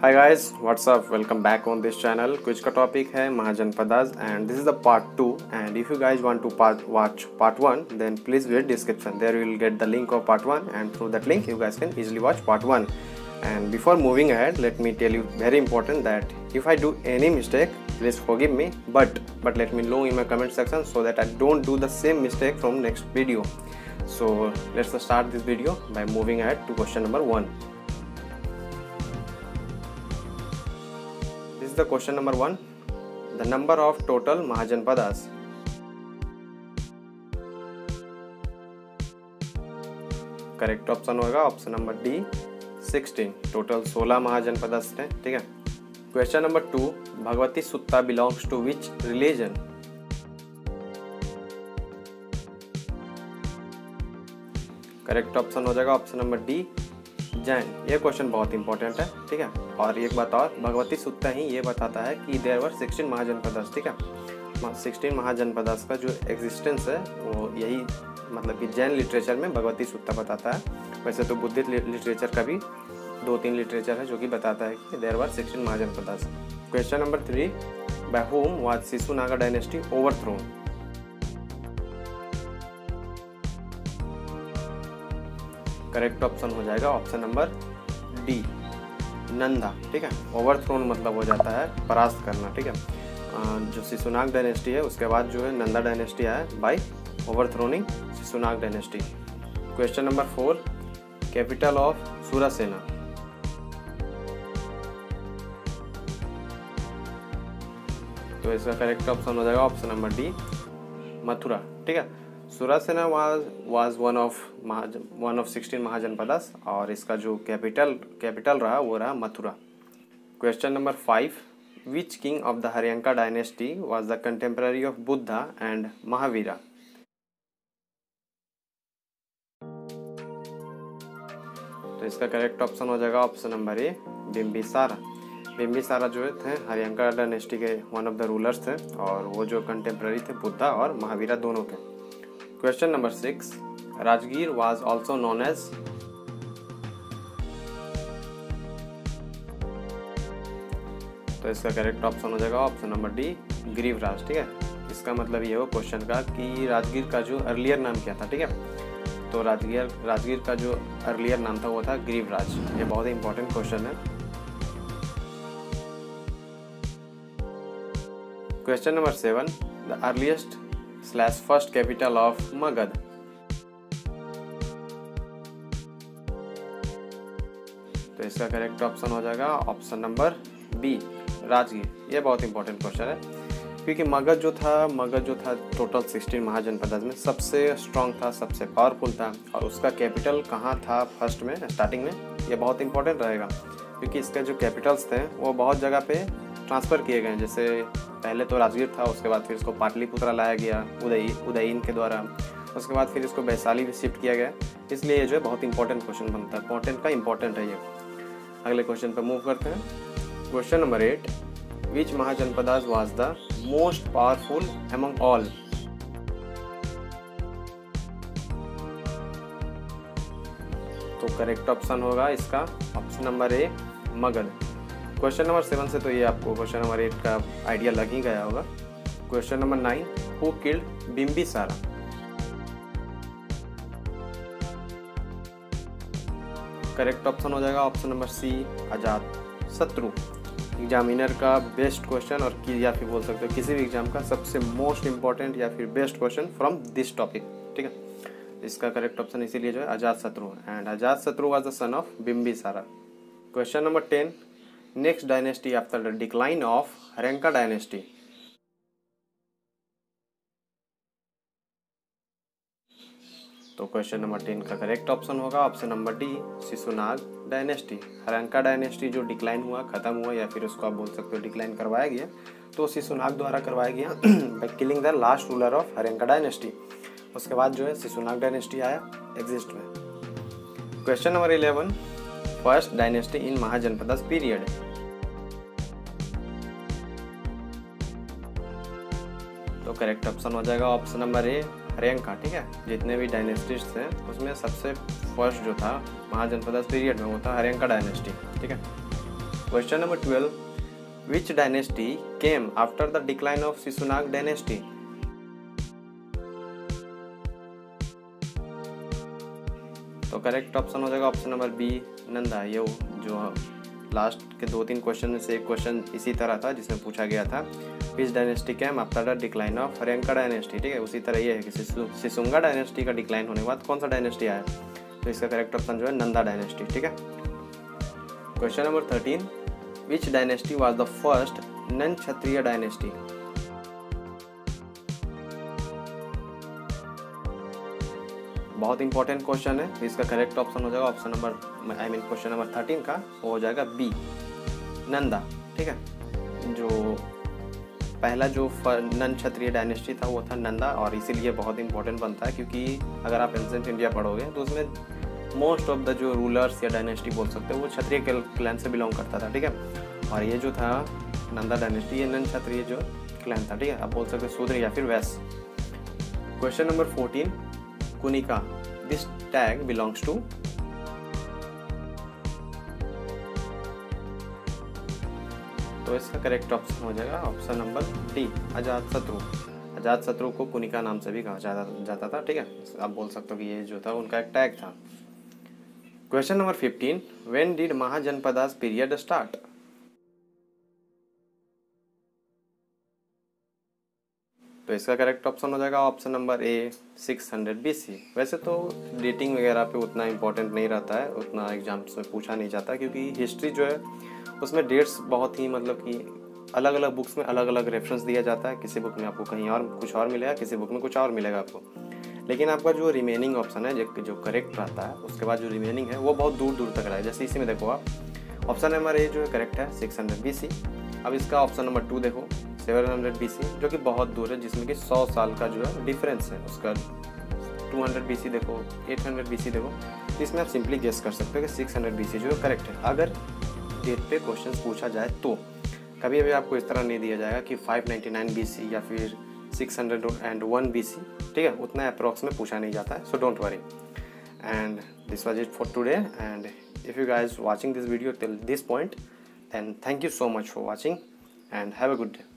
Hi guys, what's up? Welcome back on this channel. Quiz का topic है mahajanapadas and this is the part 2 and if you guys want to watch part 1 then please read description. There you will get the link of part 1 and through that link you guys can easily watch part 1. And before moving ahead, let me tell you very important that if I do any mistake, please forgive me but let me know in my comment section so that I don't do the same mistake from next video. So let's start this video by moving ahead to question number 1. This is the question number 1. The number of total Mahajanpadas. Correct option होगा option number D 16. Total 16 Mahajanpadas थे. ठीक है. Question number 2. Bhagavati Sutta belongs to which religion? Correct option हो जाएगा option number D Jain. ये question बहुत important है. ठीक है. और एक बात और, भगवती सुत्ता ही ये बताता है कि देयर वर 16 महाजनपदास. ठीक है. 16 महाजनपदास का जो एग्जिस्टेंस है वो यही मतलब कि जैन लिटरेचर में भगवती सुत्ता बताता है. वैसे तो बुद्धिस्ट लिटरेचर का भी 2-3 लिटरेचर है जो कि बताता है कि there were 16 Mahajanapadas. Question number 3. By whom was Shishunaga dynasty overthrown? Correct option हो जाएगा ऑप्शन नंबर डी नंदा. ठीक है. ओवरथ्रोन मतलब हो जाता है परास्त करना. ठीक है. जो शिशुनाग डायनेस्टी है उसके बाद जो है नंदा डायनेस्टी आया by overthrowing Shishunaga dynasty. Question number 4. Capital of Surasena? तो इसका करेक्ट ऑप्शन हो जाएगा ऑप्शन नंबर डी मथुरा. ठीक है. सुरासेना वाज वन ऑफ 16 महाजनपदास और इसका जो कैपिटल रहा वो रहा Mathura. Question number 5. Which king of the Haryanka dynasty was the contemporary of Buddha and Mahavira? तो इसका करेक्ट ऑप्शन हो जाएगा option number A Bimbisara. Bimbisara जो थे हरियंका डायनेस्टी के वन ऑफ द रूलर्स थे और वो जो कंटेम्पररी थे बुद्धा और महावीरा दोनों के. Question number 6. Rajgir was also known as? तो इसका करेक्ट ऑप्शन हो जाएगा ऑप्शन नंबर डी ग्रीवराज. ठीक है. इसका मतलब ये हो क्वेश्चन का कि राजगीर का जो अर्लियर नाम क्या था. ठीक है. तो राजगीर का जो अर्लियर नाम था वो था ग्रीवराज. ये बहुत ही इंपॉर्टेंट क्वेश्चन है. Question number 7. The earliest first capital of Magadha? तो इसका करेक्ट ऑप्शन हो जाएगा ऑप्शन नंबर बी राजगीर. ये बहुत इंपॉर्टेंट क्वेश्चन है क्योंकि मगध जो था टोटल 16 महाजनपदास में सबसे स्ट्रांग था, सबसे पावरफुल था और उसका कैपिटल कहाँ था फर्स्ट में स्टार्टिंग में, ये बहुत इंपॉर्टेंट रहेगा क्योंकि इसके जो कैपिटल्स थे वो बहुत जगह पे ट्रांसफ़र किए गए. जैसे पहले तो राजगीर था, उसके बाद फिर इसको पाटलिपुत्रा लाया गया उदयीन के द्वारा, उसके बाद फिर इसको वैशाली भी शिफ्ट किया गया. इसलिए ये जो है बहुत इंपॉर्टेंट क्वेश्चन बनता है. इंपॉर्टेंट है ये. अगले क्वेश्चन पर मूव करते हैं. Question number 8. Which mahajanapadas was the most powerful among all? तो करेक्ट ऑप्शन होगा इसका option number A Magadh. Question number 7 से तो ये आपको क्वेश्चन नंबर 8 का आइडिया लग ही गया होगा. Question number 9. Who killed Bimbisara? Correct option हो जाएगा ऑप्शन नंबर सी अजात शत्रु. एग्जामिनर का बेस्ट क्वेश्चन और या फिर बोल सकते हो किसी भी एग्जाम का सबसे मोस्ट इंपॉर्टेंट या फिर best question from this topic. ठीक है. इसका करेक्ट ऑप्शन इसीलिए जो है अजात शत्रु and Ajatashatru was the son of Bimbisara. Question number 10. Next dynasty after the decline of Haryanka dynasty? तो क्वेश्चन नंबर 10 का करेक्ट ऑप्शन होगा option number D Shishunaga dynasty. Haryanka dynasty जो डिक्लाइन हुआ, खत्म हुआ या फिर उसको आप बोल सकते हो डिक्लाइन करवाया गया तो शिशुनाग द्वारा करवाया गया by killing the last ruler of Haryanka dynasty. उसके बाद जो है शिशुनाग डायनेस्टी आया एग्जिस्ट में. Question number 11. First dynasty in mahajanapadas period? तो करेक्ट ऑप्शन हो जाएगा ऑप्शन नंबर ए हरियंका। ठीक है, जितने भी डायनेस्टीज थे उसमें सबसे फर्स्ट जो था महाजनपदास पीरियड में वो था हरियंका डायनेस्टी। ठीक है, Question number 12. Which dynasty came after the decline of Shishunag dynasty? तो करेक्ट ऑप्शन हो जाएगा ऑप्शन नंबर बी, नंदा। ये जो लास्ट के 2-3 क्वेश्चन में से एक क्वेश्चन इसी तरह था जिसमें पूछा गया था which dynasty came after the decline of Haryanka dynasty. ठीक है, उसी तरह ये है कि सिसुंगा डायनेस्टी का डिक्लाइन होने के बाद कौन सा डायनेस्टी आया, तो इसका करेक्ट ऑप्शन जो है नंदा डायनेस्टी। ठीक है। Question number 13. Which dynasty was the first non Kshatriya dynasty? बहुत इंपॉर्टेंट क्वेश्चन है। इसका करेक्ट ऑप्शन हो जाएगा ऑप्शन नंबर क्वेश्चन नंबर 13 का वो हो जाएगा बी, नंदा। ठीक है, जो पहला जो नन क्षत्रिय डायनेस्टी था वो था नंदा, और इसीलिए बहुत इंपॉर्टेंट बनता है क्योंकि अगर आप एंसेंट इंडिया पढ़ोगे तो उसमें मोस्ट ऑफ द जो रूलर्स या डायनेस्टी बोल सकते हो वो क्षत्रिय क्लैन से बिलोंग करता था। ठीक है, और ये जो था नंदा डायनेस्टी ये नन क्षत्रिय जो क्लैन था। ठीक है, आप बोल सकते हो शूद्र या फिर वैश्य। Question number 14. Kunika, this tag belongs to? तो इसका करेक्ट ऑप्शन हो जाएगा option number D, Ajatashatru. Ajatashatru को कुनिका नाम से भी कहा जाता था। ठीक है, आप बोल सकते हो कि ये जो था उनका एक टैग था। Question number 15. When did mahajanapadas period start? तो इसका करेक्ट ऑप्शन हो जाएगा ऑप्शन नंबर ए, 600 BC। वैसे तो डेटिंग वगैरह पे उतना इंपॉर्टेंट नहीं रहता है, उतना एग्जाम्स में पूछा नहीं जाता क्योंकि हिस्ट्री जो है उसमें डेट्स बहुत ही मतलब कि अलग अलग बुक्स में अलग अलग रेफरेंस दिया जाता है। किसी बुक में आपको कहीं और कुछ और मिलेगा, किसी बुक में कुछ और मिलेगा आपको। लेकिन आपका जो रिमेनिंग ऑप्शन है जो करेक्ट रहता है उसके बाद जो रिमेनिंग है वो बहुत दूर दूर तक रहा है। जैसे इसी में देखो आप ऑप्शन नंबर ए जो है करेक्ट है 600 BC। अब इसका ऑप्शन नंबर 2 देखो 700 BC जो कि बहुत दूर है, जिसमें कि 100 साल का जो है डिफरेंस है। उसका 200 BC देखो, 800 BC देखो, तो इसमें आप सिंपली गेस कर सकते हो कि 600 BC जो है करेक्ट है। अगर डेट पे क्वेश्चन पूछा जाए तो कभी अभी आपको इस तरह नहीं दिया जाएगा कि 599 BC या फिर 601 BC। ठीक है, उतना अप्रॉक्स में पूछा नहीं जाता है, so don't worry. And this was it for today, and if you guys watching this video till this point, then thank you so much for watching and have a good day.